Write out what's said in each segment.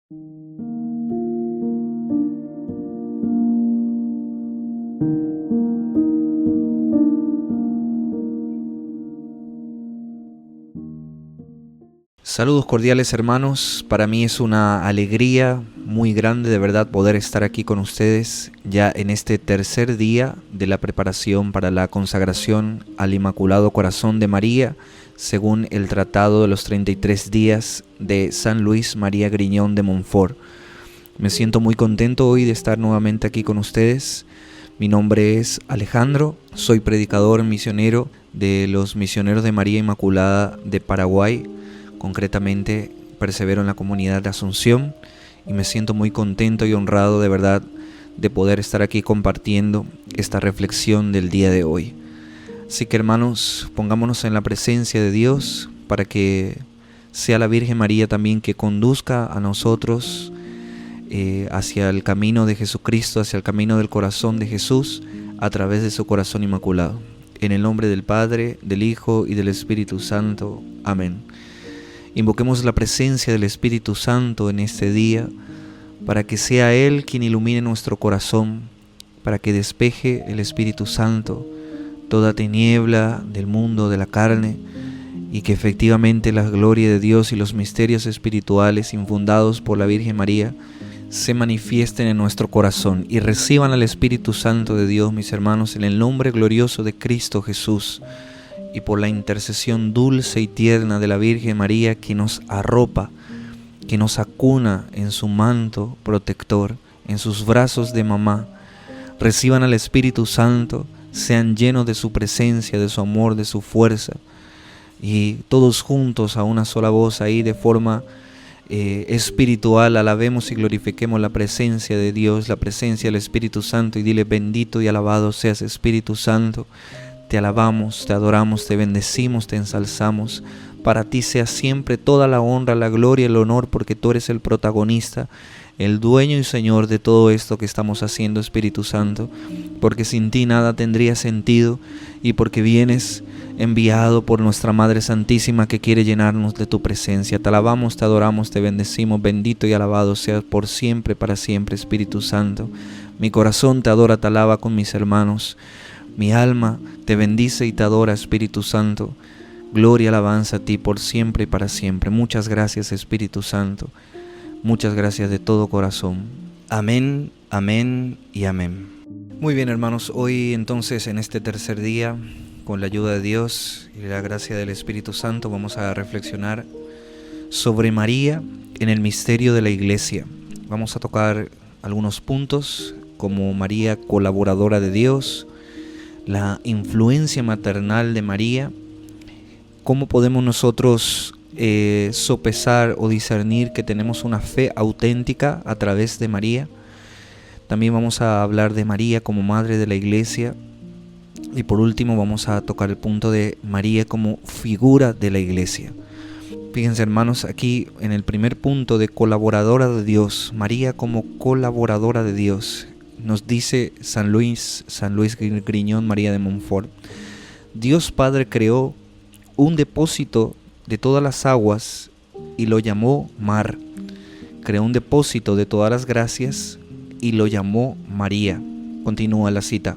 Saludos cordiales, hermanos. Para mí es una alegría muy grande de verdad poder estar aquí con ustedes ya en este tercer día de la preparación para la consagración al Inmaculado Corazón de María, según el Tratado de los 33 días de San Luis María Griñón de Montfort. Me siento muy contento hoy de estar nuevamente aquí con ustedes. Mi nombre es Alejandro, soy predicador misionero de los Misioneros de María Inmaculada de Paraguay. Concretamente, persevero en la comunidad de Asunción y me siento muy contento y honrado de verdad de poder estar aquí compartiendo esta reflexión del día de hoy. Así que, hermanos, pongámonos en la presencia de Dios para que sea la Virgen María también que conduzca a nosotros hacia el camino de Jesucristo, hacia el camino del corazón de Jesús a través de su corazón inmaculado. En el nombre del Padre, del Hijo y del Espíritu Santo. Amén. Invoquemos la presencia del Espíritu Santo en este día para que sea Él quien ilumine nuestro corazón, para que despeje el Espíritu Santo toda tiniebla del mundo, de la carne, y que efectivamente la gloria de Dios y los misterios espirituales infundados por la Virgen María se manifiesten en nuestro corazón y reciban al Espíritu Santo de Dios, mis hermanos, en el nombre glorioso de Cristo Jesús. Y por la intercesión dulce y tierna de la Virgen María que nos arropa, que nos acuna en su manto protector, en sus brazos de mamá, reciban al Espíritu Santo, sean llenos de su presencia, de su amor, de su fuerza, y todos juntos a una sola voz ahí de forma espiritual alabemos y glorifiquemos la presencia de Dios, la presencia del Espíritu Santo, y dile: bendito y alabado seas, Espíritu Santo. Te alabamos, te adoramos, te bendecimos, te ensalzamos. Para ti sea siempre toda la honra, la gloria, el honor, porque tú eres el protagonista, el dueño y Señor de todo esto que estamos haciendo, Espíritu Santo. Porque sin ti nada tendría sentido y porque vienes enviado por nuestra Madre Santísima que quiere llenarnos de tu presencia. Te alabamos, te adoramos, te bendecimos. Bendito y alabado seas por siempre, para siempre, Espíritu Santo. Mi corazón te adora, te alaba con mis hermanos. Mi alma te bendice y te adora, Espíritu Santo. Gloria y alabanza a ti por siempre y para siempre. Muchas gracias, Espíritu Santo. Muchas gracias de todo corazón. Amén, amén y amén. Muy bien, hermanos. Hoy entonces, en este tercer día, con la ayuda de Dios y la gracia del Espíritu Santo, vamos a reflexionar sobre María en el misterio de la Iglesia. Vamos a tocar algunos puntos como María colaboradora de Dios, la influencia maternal de María, cómo podemos nosotros sopesar o discernir que tenemos una fe auténtica a través de María. También vamos a hablar de María como Madre de la Iglesia. Y por último vamos a tocar el punto de María como figura de la Iglesia. Fíjense, hermanos, aquí en el primer punto de colaboradora de Dios, María como colaboradora de Dios. Nos dice San Luis Griñón María de Montfort: Dios Padre creó un depósito de todas las aguas y lo llamó mar. Creó un depósito de todas las gracias y lo llamó María. Continúa la cita.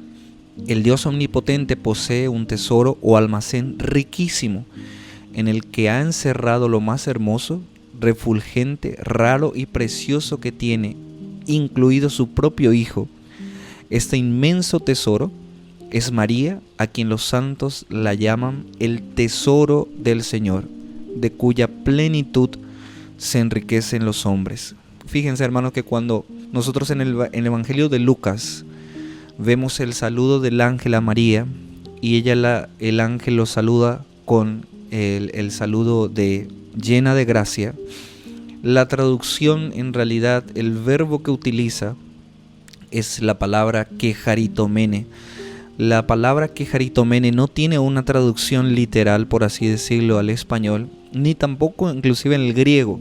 El Dios omnipotente posee un tesoro o almacén riquísimo en el que ha encerrado lo más hermoso, refulgente, raro y precioso que tiene, incluido su propio Hijo. Este inmenso tesoro es María, a quien los santos la llaman el tesoro del Señor, de cuya plenitud se enriquecen los hombres. Fíjense, hermanos, que cuando nosotros en el Evangelio de Lucas vemos el saludo del ángel a María, y el ángel lo saluda con el saludo de llena de gracia, la traducción, en realidad, el verbo que utiliza es la palabra quejaritomene. La palabra quejaritomene no tiene una traducción literal, por así decirlo, al español, ni tampoco inclusive en el griego.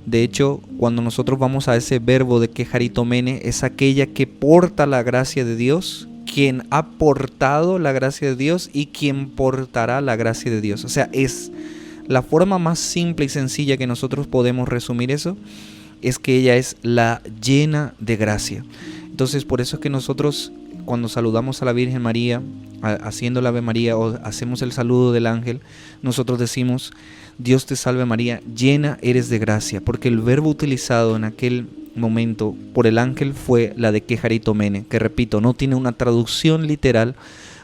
De hecho, cuando nosotros vamos a ese verbo de quejaritomene, es aquella que porta la gracia de Dios, quien ha portado la gracia de Dios y quien portará la gracia de Dios. O sea, es la forma más simple y sencilla que nosotros podemos resumir eso. es que ella es la llena de gracia. Entonces por eso es que nosotros cuando saludamos a la Virgen María, haciendo la Ave María o hacemos el saludo del ángel, nosotros decimos: Dios te salve María, llena eres de gracia, porque el verbo utilizado en aquel momento por el ángel fue la de Keharitomene, que repito, no tiene una traducción literal,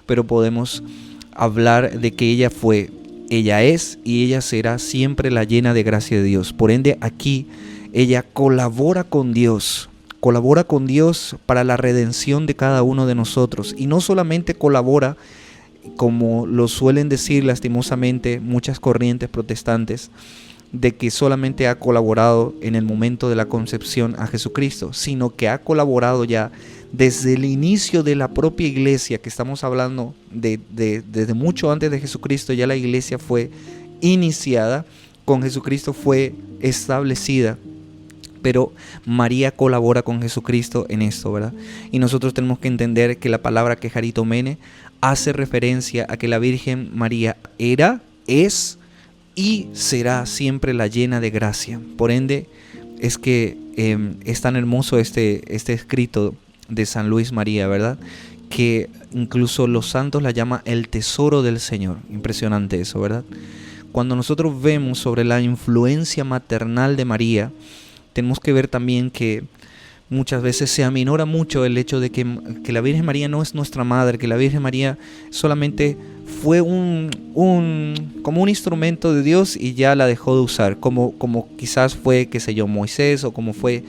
pero podemos hablar de que ella fue, ella es y ella será siempre la llena de gracia de Dios. Por ende, aquí ella colabora con Dios para la redención de cada uno de nosotros. Y no solamente colabora, como lo suelen decir lastimosamente muchas corrientes protestantes, de que solamente ha colaborado en el momento de la concepción a Jesucristo, sino que ha colaborado ya desde el inicio de la propia iglesia, que estamos hablando desde mucho antes de Jesucristo. Ya la iglesia fue iniciada, con Jesucristo fue establecida, pero María colabora con Jesucristo en esto, ¿verdad? Y nosotros tenemos que entender que la palabra Keharitomene hace referencia a que la Virgen María era, es y será siempre la llena de gracia. Por ende, es que es tan hermoso este escrito de San Luis María, ¿verdad? Que incluso los santos la llaman el tesoro del Señor. Impresionante eso, ¿verdad? Cuando nosotros vemos sobre la influencia maternal de María, tenemos que ver también que muchas veces se aminora mucho el hecho de que la Virgen María no es nuestra madre, que la Virgen María solamente fue como un instrumento de Dios y ya la dejó de usar, como quizás fue, qué sé yo, Moisés, o como fue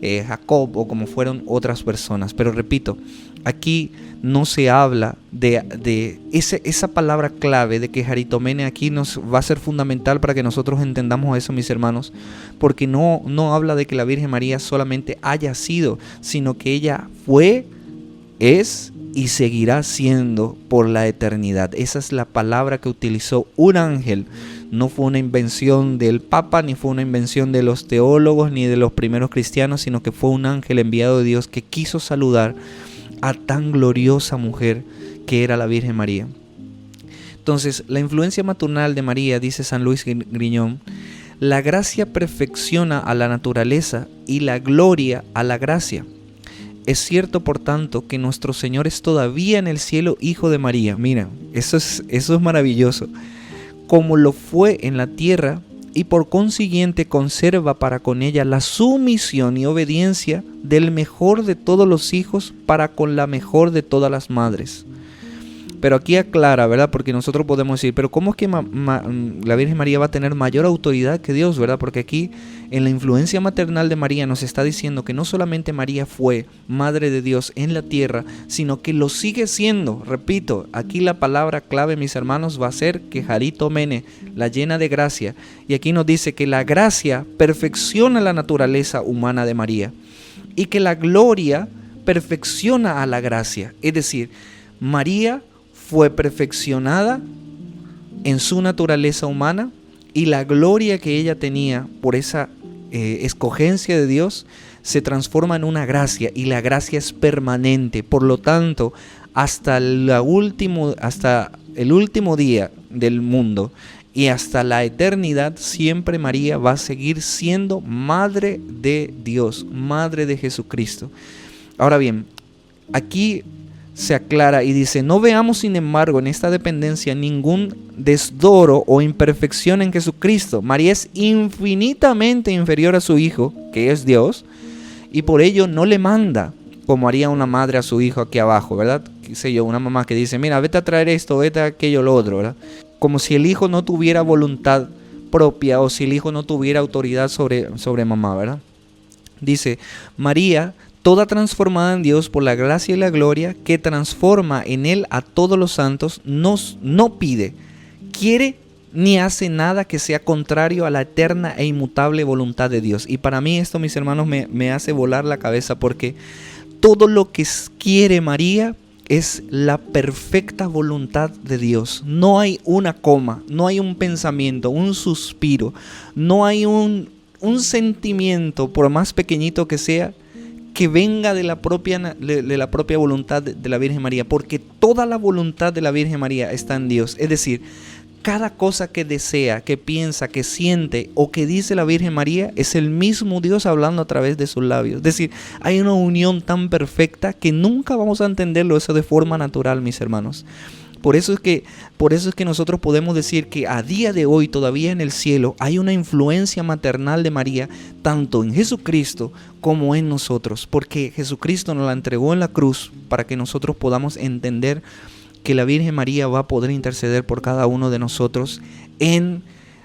Jacob, o como fueron otras personas. Pero repito, aquí no se habla de esa palabra clave de Keharitomene. Aquí nos va a ser fundamental para que nosotros entendamos eso, mis hermanos, porque no habla de que la Virgen María solamente haya sido, sino que ella fue, es y seguirá siendo por la eternidad. Esa es la palabra que utilizó un ángel. No fue una invención del Papa, ni fue una invención de los teólogos, ni de los primeros cristianos, sino que fue un ángel enviado de Dios que quiso saludar a tan gloriosa mujer que era la Virgen María. Entonces, la influencia maternal de María, dice San Luis Griñón: la gracia perfecciona a la naturaleza y la gloria a la gracia. Es cierto, por tanto, que nuestro Señor es todavía en el cielo hijo de María. Mira, eso es maravilloso. Como lo fue en la tierra, y por consiguiente conserva para con ella la sumisión y obediencia del mejor de todos los hijos para con la mejor de todas las madres. Pero aquí aclara, ¿verdad? Porque nosotros podemos decir, pero ¿cómo es que la Virgen María va a tener mayor autoridad que Dios, ¿verdad? Porque aquí en la influencia maternal de María nos está diciendo que no solamente María fue madre de Dios en la tierra, sino que lo sigue siendo. Repito, aquí la palabra clave, mis hermanos, va a ser Keharitomene, la llena de gracia. Y aquí nos dice que la gracia perfecciona la naturaleza humana de María y que la gloria perfecciona a la gracia. Es decir, María fue perfeccionada en su naturaleza humana, y la gloria que ella tenía por esa escogencia de Dios se transforma en una gracia, y la gracia es permanente. Por lo tanto, hasta el último día del mundo y hasta la eternidad, siempre María va a seguir siendo madre de Dios, madre de Jesucristo. Ahora bien, aquí se aclara y dice: no veamos sin embargo en esta dependencia ningún desdoro o imperfección en Jesucristo. María es infinitamente inferior a su Hijo, que es Dios, y por ello no le manda como haría una madre a su hijo aquí abajo, ¿verdad? Qué sé yo, una mamá que dice: mira, vete a traer esto, vete a aquello, lo otro, ¿verdad? Como si el hijo no tuviera voluntad propia, o si el hijo no tuviera autoridad sobre mamá, ¿verdad? Dice: María, toda transformada en Dios por la gracia y la gloria que transforma en Él a todos los santos, no pide, quiere ni hace nada que sea contrario a la eterna e inmutable voluntad de Dios. Y para mí esto, mis hermanos, me hace volar la cabeza, porque todo lo que quiere María es la perfecta voluntad de Dios. No hay una coma, no hay un pensamiento, un suspiro, no hay un sentimiento, por más pequeñito que sea, que venga de la propia voluntad de la Virgen María, porque toda la voluntad de la Virgen María está en Dios. Es decir, cada cosa que desea, que piensa, que siente o que dice la Virgen María es el mismo Dios hablando a través de sus labios. Es decir, hay una unión tan perfecta que nunca vamos a entenderlo eso de forma natural, mis hermanos. Por eso es que nosotros podemos decir que a día de hoy todavía en el cielo hay una influencia maternal de María, tanto en Jesucristo como en nosotros, porque Jesucristo nos la entregó en la cruz para que nosotros podamos entender que la Virgen María va a poder interceder por cada uno de nosotros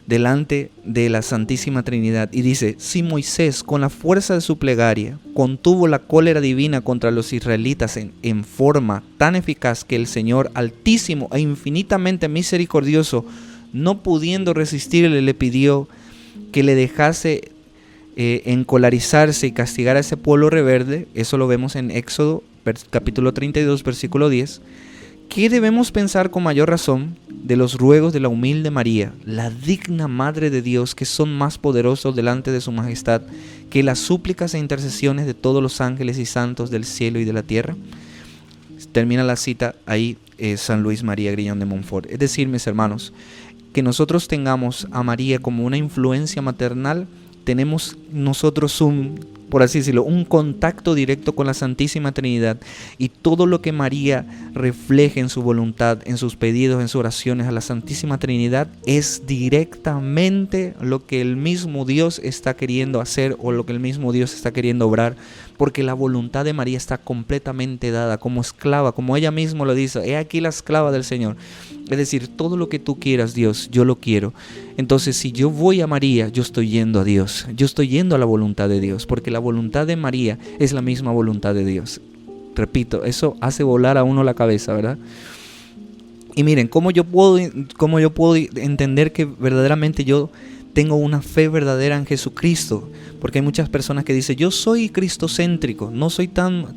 delante de la Santísima Trinidad. Y dice, si Moisés con la fuerza de su plegaria contuvo la cólera divina contra los israelitas en forma tan eficaz que el Señor Altísimo e infinitamente misericordioso, no pudiendo resistirle, le pidió que le dejase encolarizarse y castigar a ese pueblo rebelde. Eso lo vemos en Éxodo capítulo 32 versículo 10. ¿Qué debemos pensar con mayor razón de los ruegos de la humilde María, la digna Madre de Dios, que son más poderosos delante de su majestad que las súplicas e intercesiones de todos los ángeles y santos del cielo y de la tierra? Termina la cita ahí San Luis María Griñón de Montfort. Es decir, mis hermanos, que nosotros tengamos a María como una influencia maternal, tenemos nosotros por así decirlo, un contacto directo con la Santísima Trinidad, y todo lo que María refleje en su voluntad, en sus pedidos, en sus oraciones a la Santísima Trinidad, es directamente lo que el mismo Dios está queriendo hacer o lo que el mismo Dios está queriendo obrar, porque la voluntad de María está completamente dada como esclava, como ella misma lo dice, he aquí la esclava del Señor. Es decir, todo lo que tú quieras, Dios, yo lo quiero. Entonces, si yo voy a María, yo estoy yendo a Dios, yo estoy yendo a la voluntad de Dios, porque la voluntad de María es la misma voluntad de Dios. Repito, eso hace volar a uno la cabeza, ¿verdad? Y miren, ¿cómo yo puedo entender que verdaderamente yo tengo una fe verdadera en Jesucristo? Porque hay muchas personas que dicen, yo soy cristocéntrico, no soy tan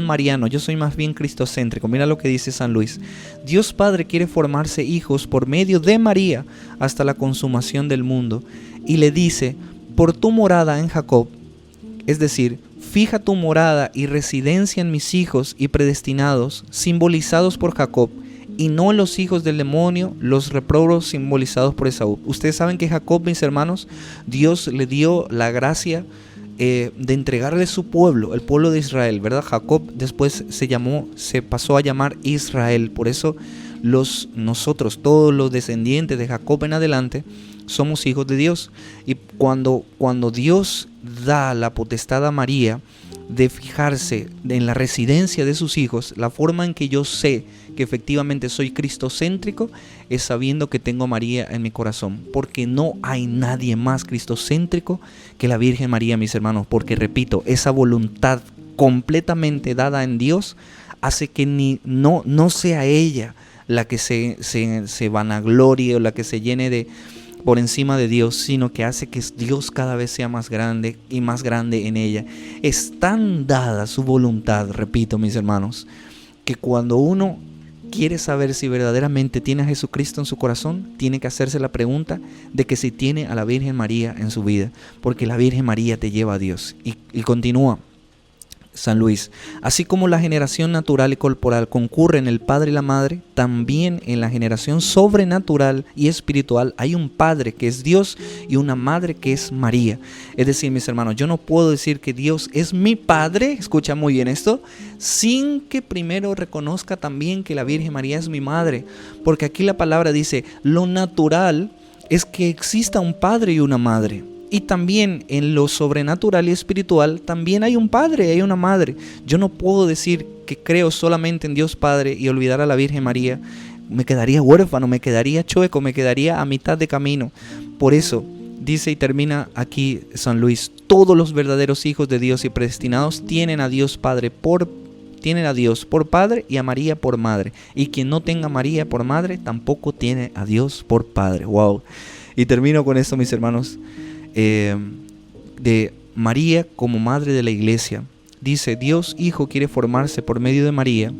mariano, yo soy más bien cristocéntrico. Mira lo que dice San Luis. Dios Padre quiere formarse hijos por medio de María hasta la consumación del mundo. Y le dice, por tu morada en Jacob, es decir, fija tu morada y residencia en mis hijos y predestinados, simbolizados por Jacob, y no los hijos del demonio, los reprobos simbolizados por Esaú. Ustedes saben que Jacob, mis hermanos, Dios le dio la gracia de entregarle su pueblo, el pueblo de Israel, ¿verdad? Jacob después se pasó a llamar Israel. Por eso nosotros, todos los descendientes de Jacob en adelante, somos hijos de Dios. Y cuando Dios da la potestad a María de fijarse en la residencia de sus hijos, la forma en que yo sé que efectivamente soy cristocéntrico es sabiendo que tengo a María en mi corazón, porque no hay nadie más cristocéntrico que la Virgen María, mis hermanos, porque repito, esa voluntad completamente dada en Dios hace que no sea ella la que se vanaglorie o la que se llene por encima de Dios, sino que hace que Dios cada vez sea más grande y más grande en ella. Es tan dada su voluntad, repito, mis hermanos, que cuando uno quiere saber si verdaderamente tiene a Jesucristo en su corazón, tiene que hacerse la pregunta de que si tiene a la Virgen María en su vida, porque la Virgen María te lleva a Dios. Y continúa San Luis, así como la generación natural y corporal concurre en el Padre y la Madre, también en la generación sobrenatural y espiritual hay un Padre que es Dios y una Madre que es María. Es decir, mis hermanos, yo no puedo decir que Dios es mi Padre, escucha muy bien esto, sin que primero reconozca también que la Virgen María es mi Madre, porque aquí la palabra dice, lo natural es que exista un Padre y una Madre. Y también en lo sobrenatural y espiritual también hay un Padre y hay una Madre. Yo no puedo decir que creo solamente en Dios Padre y olvidar a la Virgen María. Me quedaría huérfano, me quedaría chueco, me quedaría a mitad de camino. Por eso dice y termina aquí San Luis, todos los verdaderos hijos de Dios y predestinados tienen a Dios Padre por Padre y a María por Madre. Y quien no tenga a María por Madre tampoco tiene a Dios por Padre. Wow. Y termino con esto, mis hermanos. De María como madre de la iglesia. Dice, Dios Hijo quiere formarse por medio de María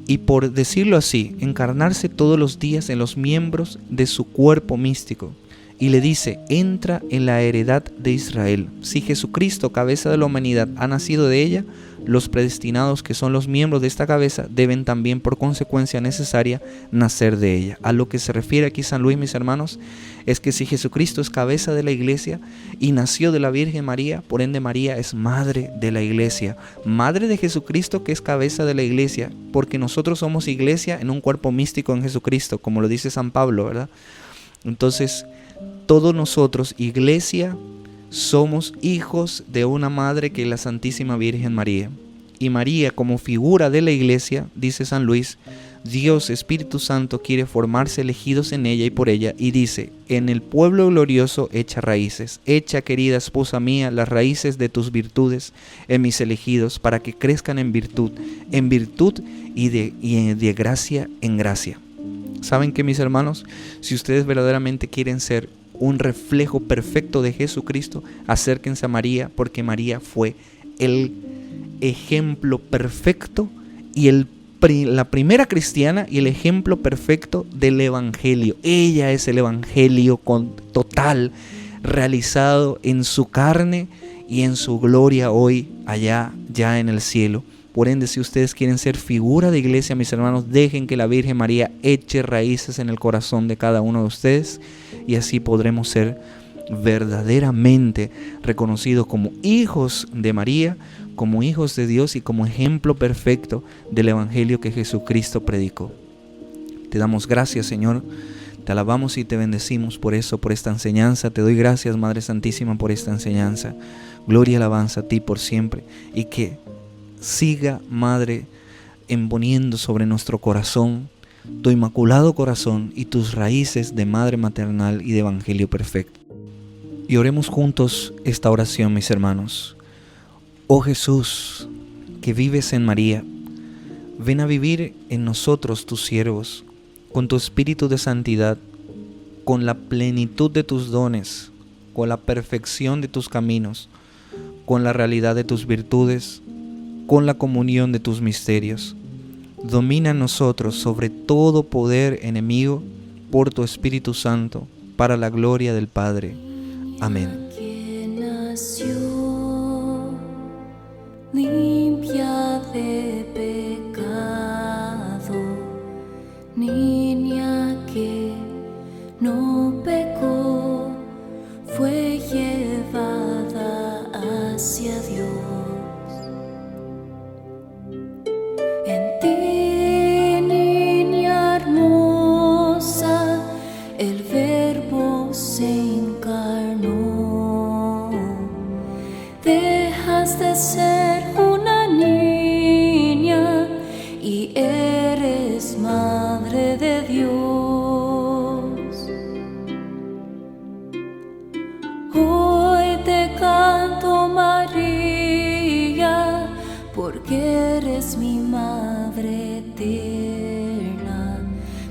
y, por decirlo así, encarnarse todos los días en los miembros de su cuerpo místico y le dice: entra en la heredad de Israel. Si Jesucristo, cabeza de la humanidad, ha nacido de ella, los predestinados, que son los miembros de esta cabeza, deben también por consecuencia necesaria nacer de ella. A lo que se refiere aquí San Luis, mis hermanos, es que si Jesucristo es cabeza de la iglesia y nació de la Virgen María, por ende María es madre de la iglesia, madre de Jesucristo, que es cabeza de la iglesia, porque nosotros somos iglesia en un cuerpo místico en Jesucristo, como lo dice San Pablo, ¿verdad? Entonces, todos nosotros, iglesia, somos hijos de una madre que es la Santísima Virgen María. Y María, como figura de la iglesia, dice San Luis, Dios Espíritu Santo quiere formarse elegidos en ella y por ella, y dice: en el pueblo glorioso echa raíces, echa, querida esposa mía, las raíces de tus virtudes en mis elegidos, para que crezcan en virtud y de gracia en gracia. ¿Saben qué, mis hermanos? Si ustedes verdaderamente quieren ser un reflejo perfecto de Jesucristo, acérquense a María, porque María fue el ejemplo perfecto y la primera cristiana y el ejemplo perfecto del Evangelio. Ella es el Evangelio total, realizado en su carne y en su gloria hoy, allá, ya en el cielo. Por ende, si ustedes quieren ser figura de iglesia, mis hermanos, dejen que la Virgen María eche raíces en el corazón de cada uno de ustedes, y así podremos ser verdaderamente reconocidos como hijos de María, como hijos de Dios y como ejemplo perfecto del Evangelio que Jesucristo predicó. Te damos gracias, Señor. Te alabamos y te bendecimos por eso, por esta enseñanza. Te doy gracias, Madre Santísima, por esta enseñanza. Gloria y alabanza a ti por siempre, y que siga, Madre, imponiendo sobre nuestro corazón tu inmaculado corazón y tus raíces de Madre maternal y de Evangelio perfecto. Y oremos juntos esta oración, mis hermanos. Oh Jesús, que vives en María, ven a vivir en nosotros, tus siervos, con tu espíritu de santidad, con la plenitud de tus dones, con la perfección de tus caminos, con la realidad de tus virtudes, con la comunión de tus misterios. Domina en nosotros sobre todo poder enemigo por tu Espíritu Santo, para la gloria del Padre. Amén. Limpia de pecado, niña que no pecó, fue llevada hacia Dios. En ti, niña hermosa, el Verbo se encarnó. Dejas de ser una niña y eres madre de Dios. Hoy te canto, María, porque eres mi madre eterna.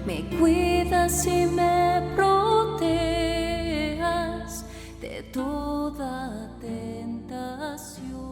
Me cuidas y me protejas de toda tentación.